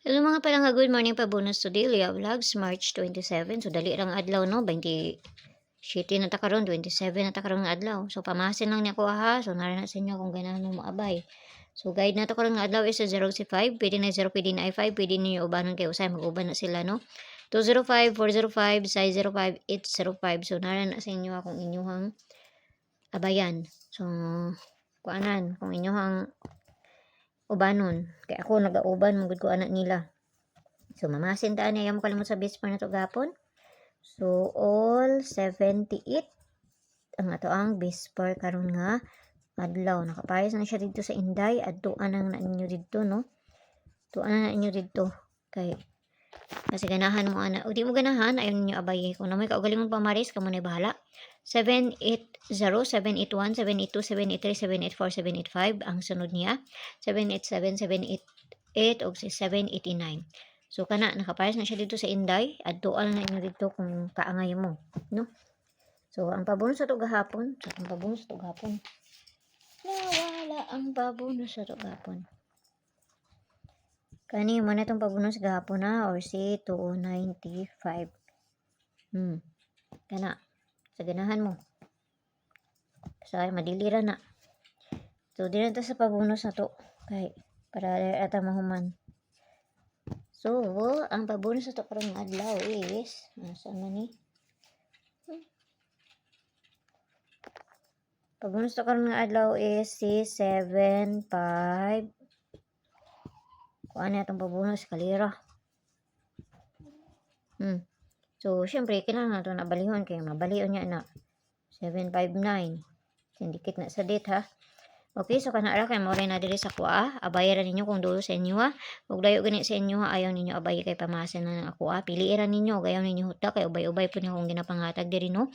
Hello mga palangga, good morning pa bonus today, Leah Vlogs, March 27. So dali rang adlaw no, 27 na ta karon, 27 na ta karon nga adlaw. So pamasin lang niya ko ha. So nara na sa inyo kung ganahan mo maabay. So guide na to karon nga adlaw is 0 pwede na 0, pwede na i5, pwede niyo ubanon kay usay mag-uban na sila no. 205, 405, size 05, 805. So nara na sa inyo kung inyuhang abayan. So kuanan kung inyuhang ubanon. Kay ako nag-auban mo ko anak nila. So mamasin taan niya mo kalimot sa base na to gapon. So all 78 ang ato ang base pair karon nga adlaw. Nakapayas na siya dito sa Inday. Adtuan ang na ninyo dito no. Tuan na ninyo dito kay kasi ganahan mo ana. O di mo ganahan ayon ninyo abay. Kung namoy kaugaling mo pamaris kamo na bahala. 780, 781, 782, 783, 784, 785 ang sunod niya. 787, 788 o 789. So kana nakapayas na siya dito sa Inday, adtual na inyo dito kung kaangay mo, no? So ang pabonus sa to gahapon, nawala ang pabonus sa to gahapon. Kani mo na itong pabonus gahapon na or si 295. Kana sa ganahan mo. Sa madilira na. So di na to sa pabonus na to kay para ata mahuman. So, ang pabonus sa to karong adlaw is saan man ni? Pabonus to karong adlaw is si 75. Kuan na itong pabonus kalira. So, syempre kailangan nato na balihon kay mabalihon niya na 759. Sindikit na sa date ha. Okay, so kana ara kay mo rin na diri sa kuha. Abayaran ninyo kung dulo sa inyo ha. Ug dayo gani sa inyo ha, ayaw ninyo abay kay pamasan na ng ako ha. Piliiran ninyo, gayaw ninyo huta kay ubay-ubay po niyo kung ginapangatag diri no.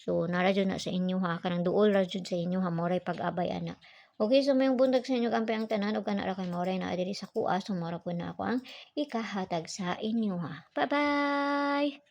So nara jud na sa inyo ha, kanang duol ra jud sa inyo ha, moray pag-abay ana. Okay, so mayong bundag sa inyo kampi ang tanan ug kana ra kay moray na diri sa kuha. So mora po na ako ang ikahatag sa inyo ha. Bye-bye.